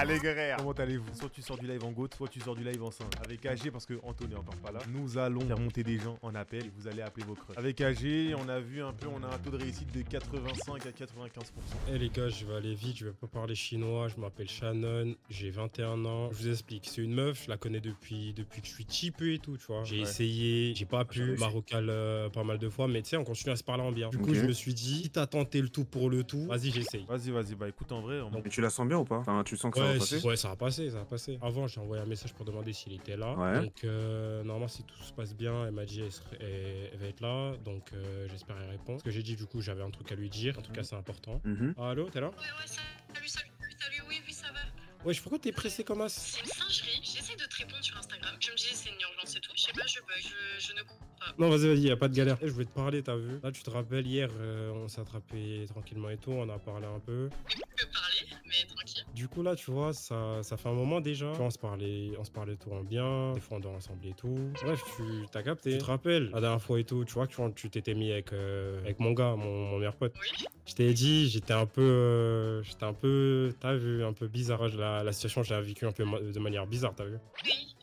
Les guerriers. Comment allez-vous? Soit tu sors du live en GOAT, soit tu sors du live en simple. Avec AG, parce que Anto n'est encore pas là, nous allons faire monter des gens en appel et vous allez appeler vos crushs. Avec AG, on a vu un peu, on a un taux de réussite de 85 à 95%. Eh les gars, je vais aller vite, je vais pas parler chinois, je m'appelle Shannon, j'ai 21 ans. Je vous explique, c'est une meuf, je la connais depuis que je suis petit peu et tout, tu vois. J'ai essayé, j'ai pas pu, marocal pas mal de fois, mais tu sais, on continue à se parler en bien. Du coup, je me suis dit, si t'as tenté le tout pour le tout, vas-y, j'essaye. Vas-y, bah écoute, en vrai... Et tu la sens bien ou pas? Enfin, tu sens que ça va passer? Ouais, ça va passer. Avant, j'ai envoyé un message pour demander s'il était là. Ouais. Donc, normalement, si tout se passe bien, elle m'a dit elle va être là. Donc, j'espère qu'elle répond. Ce que j'ai dit, du coup, j'avais un truc à lui dire. En tout cas, c'est important. Allô, t'es là? Ouais, salut, oui, ça va. Wesh, pourquoi t'es pressé comme as? C'est une singerie, j'essaie de te répondre sur Instagram. Tu me dis c'est une urgence et tout, je sais pas, je bug, je ne comprends pas. Non, vas-y, y a pas de galère. Je voulais te parler, t'as vu? Là, tu te rappelles, hier, on s'est attrapé tranquillement et tout, on a parlé un peu. Tu peux parler, mais tranquille. Du coup, là, tu vois, ça fait un moment déjà. Tu vois, on se parlait tout en bien. Des fois, on dort ensemble et tout. Bref, t'as capté. Tu te rappelles, la dernière fois et tout, tu vois, tu t'étais mis avec mon gars, mon meilleur pote. Oui. Je t'ai dit, j'étais un peu, t'as vu, un peu bizarre. La situation, je l'ai vécue un peu de manière bizarre, t'as vu? Oui.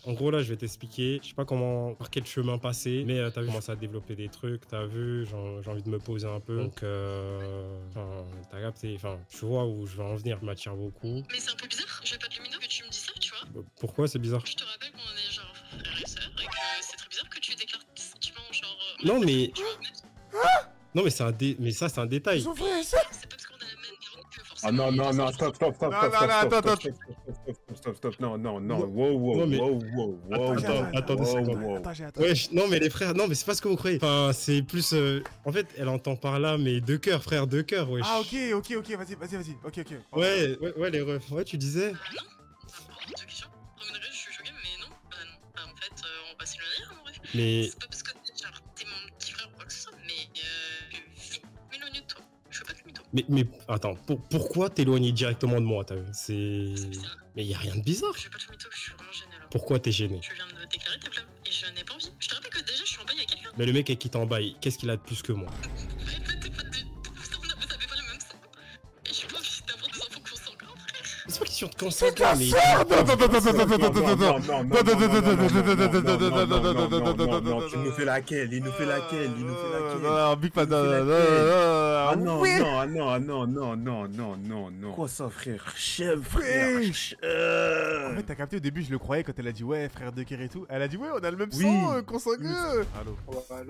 En gros, là, je vais t'expliquer. Je sais pas par quel chemin passer, mais t'as vu, commencer à développer des trucs, t'as vu, j'ai envie de me poser un peu. Donc, t'as capté. Enfin, tu vois où je vais en venir, m'attire beaucoup. Mais c'est un peu bizarre, je vais pas te le minot que tu me dis ça, tu vois. Pourquoi c'est bizarre? Je te rappelle qu'on est genre frères et sœurs et que c'est très bizarre que tu déclares tes sentiments, genre. Non, mais. Non, mais mais ça, c'est un détail. C'est pas parce qu'on a la même langue que forcément. Ah non, stop. Stop, non, wow. Attends. Ouais, non, mais les frères, non, mais c'est pas ce que vous croyez. Enfin, c'est plus. En fait, elle entend par là, mais deux cœurs, frère, deux cœurs, wesh. Ah, ok, vas-y. Ok. Ouais, les refs. Ouais, tu disais. Non, pardon, deux questions. Première je suis choquée, mais non. Bah, en fait, on va s'éloigner, en vrai. Mais. C'est pas parce que genre, t'es mon petit frère ou quoi que ce soit, mais vite m'éloigner de toi. Je veux pas de mytho. Mais attends, pourquoi t'éloigner directement de moi, t'as vu? C'est bizarre. Mais y a rien de bizarre. Je veux pas de mytho, je suis vraiment gênée alors. Pourquoi t'es gêné? Tu viens de me déclarer tes flammes et je n'ai pas envie. Je te rappelle que déjà je suis en bail avec quelqu'un. Mais le mec avec qui t'es en bail, qu'est-ce qu'il a de plus que moi? Vous avez pas le même sang. Et j'ai pas envie d'avoir des enfants consanguins, frère. C'est pas question de consentement, mais. Non, tu nous fais laquelle? Il nous fait laquelle? Non, big fan. Ah non. Quoi ça, frère? Chef, frère. En fait, t'as capté au début, je le croyais quand elle a dit ouais, frère de Kerr et tout. Elle a dit ouais, on a le même sang, consanguin. Allô.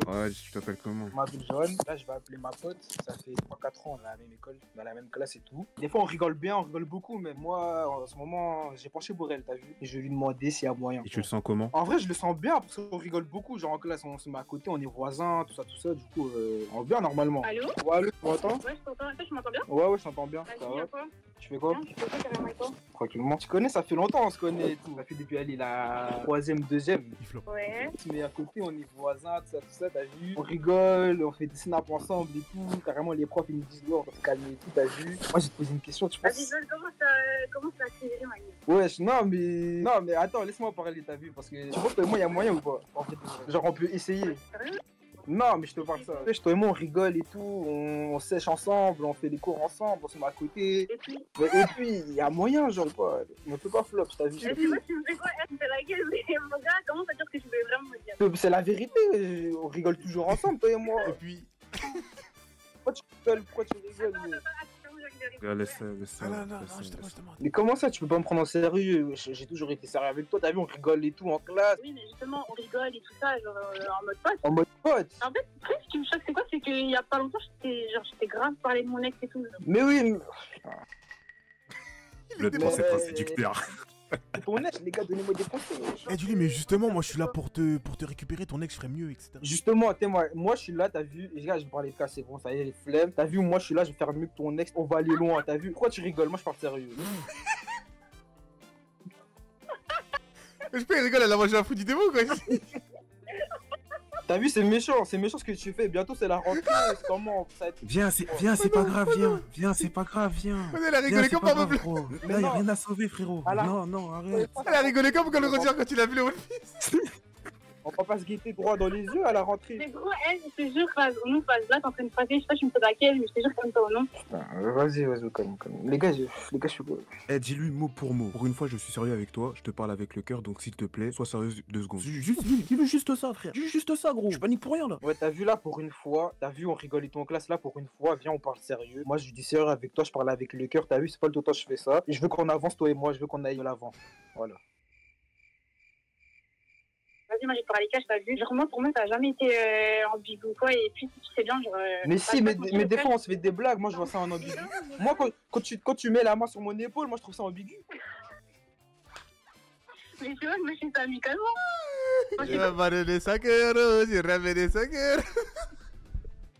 Ouais, tu t'appelles comment? Je m'appelle John, là je vais appeler ma pote, ça fait 3-4 ans, on est à la même école, dans la même classe et tout. Des fois on rigole bien, on rigole beaucoup, mais moi en ce moment j'ai penché pour elle, t'as vu? Et je vais lui demander s'il y a moyen. Et tu le sens comment? En vrai je le sens bien parce qu'on rigole beaucoup, genre en classe on se met à côté, on est voisins, tout ça, du coup on va bien normalement. Allô? Ouais, allô, tu m'entends? Ouais, je t'entends. Tu m'entends bien? Ouais, je t'entends bien. Vas-y, Ça va? viens quoi? Tu fais quoi? Bien, tu fais quoi carrément avec toi? Tranquillement. Tu connais, ça fait longtemps on se connaît et tout. Ça fait depuis aller la 3ème, 2ème. Ouais. Mais à côté, on est voisins, tout ça, t'as vu? On rigole, on fait des snaps ensemble et tout. Carrément, les profs, ils nous disent, ouais, on va se calmer et tout, t'as vu? Moi, j'ai te posé une question, tu penses? Vas-y, John, comment ça accéléré, ma gueule? Ouais, non, mais attends, laisse-moi parler, t'as vu? Parce que tu vois que moi, il y a moyen ou pas? En fait, genre, on peut essayer. Sérieux? Non, mais je te parle ça. Tu sais, toi et moi, on rigole et tout, on sèche ensemble, on fait des cours ensemble, on se met à côté. Et puis? Et puis, il y a moyen, genre, quoi. On peut pas flop, t'as vu? Mais tu vois, tu me fais quoi? Tu me fais la gueule, mais mon gars, comment ça dire que tu veux vraiment me dire? C'est la vérité, on rigole toujours ensemble, toi et moi. Et puis. Pourquoi tu rigoles? Laisse ça. Non, je te demande. Mais comment ça, tu peux pas me prendre en sérieux? J'ai toujours été sérieux avec toi, t'as vu, on rigole et tout en classe. Oui, mais justement, on rigole et tout ça, genre en mode pote. En mode pote. En fait, ce qui me choque, c'est quoi? C'est qu'il y a pas longtemps, j'étais grave parlé de mon ex et tout. Mais oui, Le temps, c'est pas séducteur. c'est ton ex, les gars, donnez-moi des conseils. Eh, Julie, mais justement, moi je suis là pour te récupérer, ton ex ferait mieux, etc. Justement, moi je suis là, t'as vu, les gars, je vais parler de cas, c'est bon, ça y est, les flemmes. T'as vu, moi je suis là, je vais faire mieux que ton ex, on va aller loin, t'as vu? Pourquoi tu rigoles? Moi je parle sérieux. Je peux, il rigole, elle a mangé un fruit du démon, quoi. T'as vu, c'est méchant ce que tu fais. Bientôt c'est la rentrée, c'est comment ça va être... Viens, c'est pas grave, viens, c'est pas grave, viens. Elle a rigolé comme un bleu. Là, y'a rien à sauver, frérot. Ah là. Non, arrête. Elle a rigolé comme quand le retire quand il a vu le One Piece. On va pas se guetter droit dans les yeux à la rentrée. Mais gros, elle, je te jure, au nom, là, t'es en train de passer, je sais pas, je me fais laquelle, mais je te jure, comme ça, au nom. Vas-y, calme. Les gars, je suis quoi? Eh, dis-lui mot pour mot. Pour une fois, je suis sérieux avec toi. Je te parle avec le cœur, donc s'il te plaît, sois sérieux 2 secondes. Dis-lui juste ça, frère. Dis juste ça, gros. Je panique pour rien là. Ouais, t'as vu là pour une fois, t'as vu on rigole et tout en classe là pour une fois, viens on parle sérieux. Moi je dis sérieux avec toi, je parle avec le cœur, t'as vu, c'est pas le tout le temps que je fais ça. Et je veux qu'on avance toi et moi, je veux qu'on aille de l'avant. Voilà. Vas-y, moi, j'ai parlé cash, t'as vu. Genre, moi, pour moi, t'as jamais été ambigu ou quoi, et puis, tu sais bien, genre. Mais si, mais des fois on se fait des blagues, moi je vois ça en ambigu. Moi quand tu mets la main sur mon épaule, moi je trouve ça ambigu. Mais tu vois, moi, je suis ça amicalement. Je vais ramener 5 euros, j'ai ramené 5 euros.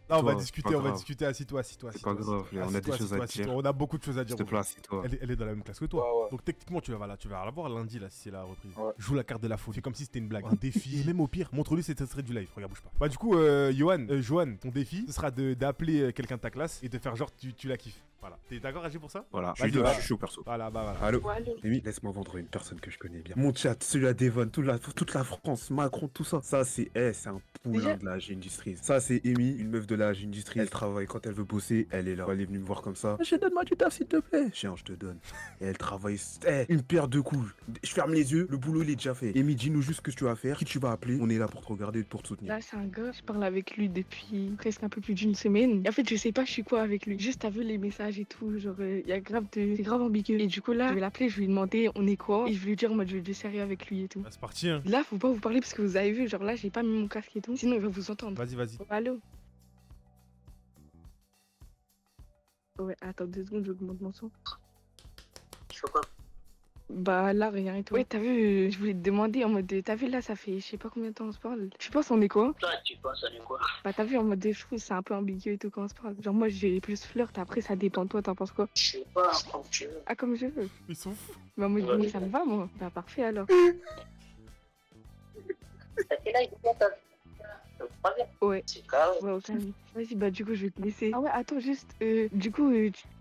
Là, on va Toi, discuter, pas on va grave. discuter, assis-toi. C'est pas grave, on a des choses à dire. On a beaucoup de choses à dire. S'il te plaît, assieds-toi. Elle est dans la même classe que toi. Ouais. Donc techniquement, tu vas la voir lundi là si c'est la reprise. Ouais. Joue la carte de la faute. Fais comme si c'était une blague. Un défi. Et même au pire, montre-lui c'est serait du live. Regarde, bouge pas. Bah du coup, Johan, ton défi, ce sera d'appeler quelqu'un de ta classe et de faire genre tu la kiffes. Voilà. T'es d'accord à agir pour ça? Voilà, Vas-y, je voilà. suis chaud perso. Voilà. Allô Ouais, allô. Amy, laisse-moi vendre une personne que je connais bien. Mon chat, celui à Devon, toute la France, Macron, tout ça. Ça, c'est un poulain Déjà- de la G Industries. Ça, c'est Amy, une meuf de la G Industries. Elle travaille quand elle veut bosser, elle est là. Elle est venue me voir comme ça. Je donne-moi du taf, s'il te plaît. Chien, je te donne. Et elle travaille, une paire de coups. Je ferme les yeux, le boulot, il est déjà fait. Amy, dis-nous juste ce que tu vas faire, qui tu vas appeler. On est là pour te regarder et pour te soutenir. Là, c'est un gars, je parle avec lui depuis presque un peu plus d'une semaine. Et en fait, je sais pas, je suis quoi avec lui. Juste, t'as vu les messages et tout, genre, c'est grave ambigu. Et du coup, là, je vais l'appeler, je vais lui demander, on est quoi? Et je vais lui dire, en mode, je vais être sérieux avec lui et tout. Bah, c'est parti hein. Là, faut pas vous parler parce que vous avez vu, genre là, j'ai pas mis mon casque et tout. Sinon, il va vous entendre. Vas-y. Oh, allô? Ouais, attends 2 secondes, j'augmente mon son. Tu fais quoi? Bah là, rien et tout. Ouais, t'as vu, je voulais te demander en mode, t'as vu là, ça fait je sais pas combien de temps on se parle. Tu penses on est quoi? Toi, tu penses à quoi? Bah t'as vu en mode, je trouve c'est un peu ambigu et tout quand on se parle. Genre moi j'ai plus flirt, après ça dépend de toi, t'en penses quoi? Je sais pas, comme tu veux. Ah comme je veux. Ils sont fous. Bah moi Ouais. ça me va moi. Bah parfait alors. T'as quel âge déjà, toi? Troisième. Ouais. C'est grave. Ouais, ok. Vas-y, bah du coup je vais te laisser. Ah ouais, attends juste, du coup,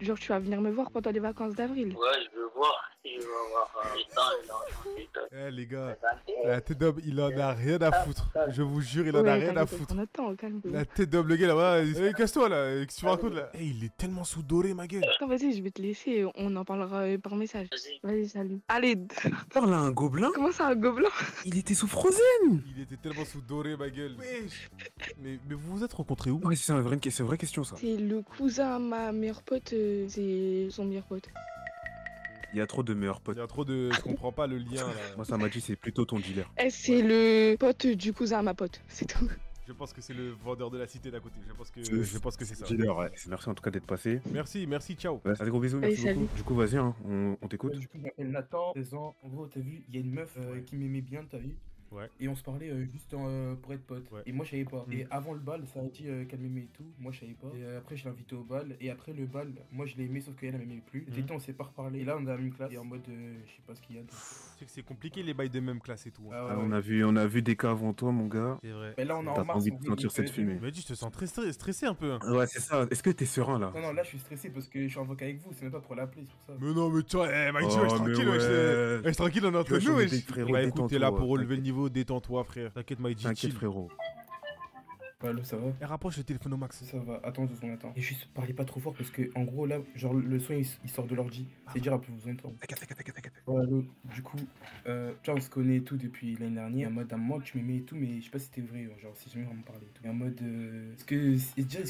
genre tu vas venir me voir pendant les vacances d'avril. Ouais, je veux voir. Je veux voir le temps et l'argent et tout. Eh les gars, Santé. la tête d'homme, il en a rien à foutre. Je vous jure, il en a Ouais, rien à t'inquiète, foutre. prends notre temps, calme. La tête d'homme, le gars là, ouais, casse-toi là, qu'est-ce que tu me racontes là? Eh, il est tellement sous-doré, ma gueule. Attends, vas-y, je vais te laisser, on en parlera par message. Vas-y. Vas-y, salut. Allez, Parle à un gobelin. comment ça un gobelin? Il était sous Frozen. Il était tellement sous-doré, ma gueule. Wesh. Mais vous vous êtes rencontrés où? Ouais, c'est une vraie question ça. C'est le cousin à ma meilleure pote, c'est son meilleur pote. Il y a trop de meilleurs potes. Il y a trop de. Je comprends pas le lien là. Moi, ça m'a dit c'est plutôt ton dealer. Eh, c'est le pote du cousin à ma pote, c'est tout. Je pense que c'est le vendeur de la cité d'à côté. Je pense que c'est ça. Dealer, ouais. Merci en tout cas d'être passé. Merci, ciao. Ouais, allez, gros bisous, Allez, merci salut. beaucoup. Du coup, vas-y, hein, on t'écoute. Du coup, je m'appelle Nathan, 16 ans. En gros, t'as vu, il y a une meuf qui m'aimait bien, t'as vu. Ouais. Et on se parlait juste pour être potes. Ouais. Et moi, je savais pas. Mm. Et avant le bal, ça a dit qu'elle m'aimait et tout. Moi, je savais pas. Et après, je l'ai invitée au bal. Et après le bal, moi, je l'ai aimée, sauf qu'elle, elle m'aimait plus. Et on s'est pas reparlé. Et là, on est dans la même classe. Et en mode, je sais pas ce qu'il y a. Tu sais que c'est compliqué les bails de même classe et tout. Hein. Ah ouais, Ah, ouais. on a vu des cas avant toi, mon gars. C'est vrai. Mais là, on est T'as en mars. envie en de gros, sentir donc, cette fumée. Il m'a dit, je te sens très stressé un peu. Hein. Ouais, c'est ça. Est-ce que t'es serein là? Non, non, là, je suis stressé parce que je suis en vocal avec vous. C'est même pas pour l'appeler, c'est pour ça. Mais non, mais tu vois, Mike, tu Oh, wesh, mais tranquille, ouais. wesh, tranquille, on est entre Wesh, nous, on est wesh. des frérots, Bah écoute, t'es là détends-toi, pour relever le t'inquiète. niveau, détends-toi, frère. T'inquiète, Mike, T'inquiète, chill. frérot. Allô, ça va? Et rapproche le téléphone au max. Ça va, attends 2 secondes, attends. Et juste, parlez pas trop fort parce que, en gros, là, genre, le son il sort de l'ordi. C'est dire à plus vous entendre. T'inquiète. Ouais, allô, du coup, tu vois, on se connaît et tout depuis l'année dernière. En mode, à un moment, tu m'aimais et tout, mais je sais pas si c'était vrai. Genre, si jamais on me parlait et tout. Et en mode, est-ce que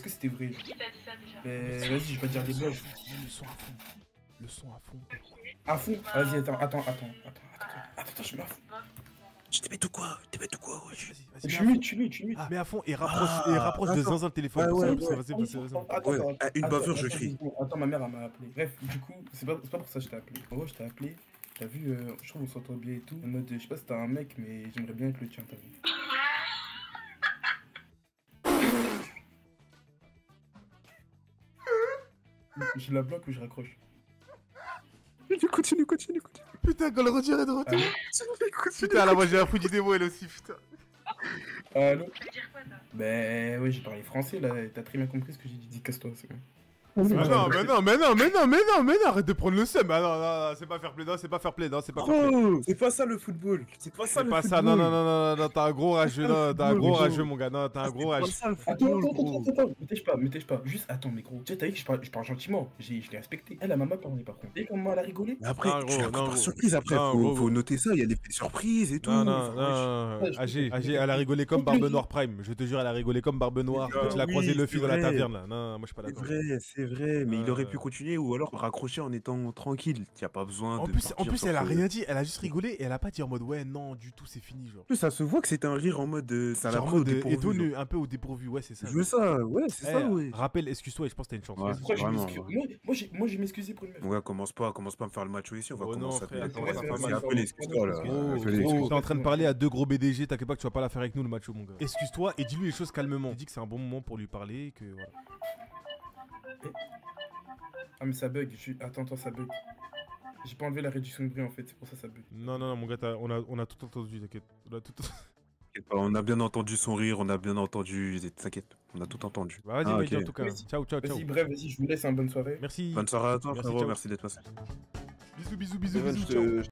c'était vrai? Qui t'a dit ça déjà? Vas-y, je vais pas te dire des blagues. Le son à fond. Le son à fond. À fond? Vas-y, attends, je mets à fond. Tu t'es bête ou quoi? Vas-y, Je mets à suis fond. mute, je suis mute. Ah, mets à fond et rapproche de attends. zinzin le téléphone. Ouais, ouais, Vas-y. Attends, Ouais, une bavure, je crie. Attends, ma mère, elle m'a appelé. Bref, du coup, c'est pas pour ça que je t'ai appelé. En gros, je t'ai appelé. T'as vu, je trouve qu'on s'entend bien et tout. En mode, je sais pas si t'as un mec, mais j'aimerais bien être le tien, t'as vu. Je la bloque ou je raccroche? Continue. Putain, quand le retire est de retour. Putain, là, moi j'ai appris du démo elle aussi, putain. Allô? Ça veut dire quoi, ça? Ben, ouais, j'ai parlé français là, t'as très bien compris ce que j'ai dit. Dis, casse-toi, c'est bon. Mais non, arrête de prendre le seum. Ah non, c'est pas fair play, non, c'est pas fair play, non, c'est pas fair play. Oh, c'est pas ça le football. C'est pas ça C'est le pas football. ça, non, t'as un gros rageux, non, t'as un gros rageux, mon gars, non, t'as un gros C'est rageux. pas ça le Attends, football, attends, gros. attends, me tèche pas. Juste, attends, mais gros. Tu sais, t'as vu que je parle gentiment. Je l'ai respecté. Elle, elle m'a mal parlé, par contre. Et comment elle a rigolé? Mais après, Non, tu gros, l'as pris non, par gros. surprise après. Non, Faut gros. noter ça. Il y a l'effet surprise et tout. Non, Ouais, je AG, comprends. elle a rigolé comme Barbe Noire Prime. Je te jure, elle a rigolé comme Barbe Noire. Ah Quand il a oui, croisé Luffy c'est dans la vrai. taverne, là. Non, moi, je suis pas C'est d'accord. vrai, c'est vrai. Mais il aurait pu Euh. continuer ou alors raccrocher en étant tranquille. Y a pas besoin En de. plus, partir sur elle a ce- rien dit. Elle a juste rigolé et elle a pas dit en mode ouais, non, du tout, c'est fini, genre. En plus, ça se voit que c'était un rire en mode. Ça l'a Genre en pris au mode dépourvu, étonné, genre. un peu au dépourvu, ouais, c'est ça. Je veux ça, ouais, c'est Eh, ça, ouais. rappelle, excuse-toi et je pense que t'as une chance. Ouais. Vas-y. Pourquoi je Vraiment, m'excuse? ouais. Moi, j'ai m'excusé pour une meuf. Ouais, commence pas à me faire le macho ici. On va Oh non, commencer frère, à commence à faire C'est mal. un peu l'excuse-toi là. Gros, Un peu gros, l'excuse-toi. t'es en train de parler à deux gros BDG, t'inquiète pas que tu vas pas la faire avec nous le macho, mon gars. Excuse-toi et dis-lui les choses calmement. Dis que c'est un bon moment pour lui parler et que voilà. Ah, mais ça bug. Attends, ça bug. J'ai pas enlevé la réduction de bruit en fait, c'est pour ça que ça bug. Non, mon gars, on a tout entendu, t'inquiète. On a tout. T'inquiète pas, on a bien entendu son rire, on a bien entendu. T'inquiète, on a tout entendu. Bah, vas-y, Ah, Mehdi, ok. en tout cas. Vas-y. Ciao. Vas-y, bref, vas-y, je vous laisse, bonne soirée. Merci. Bonne soirée à toi, Merci, frérot, ciao. merci d'être passé. Bisous, ciao.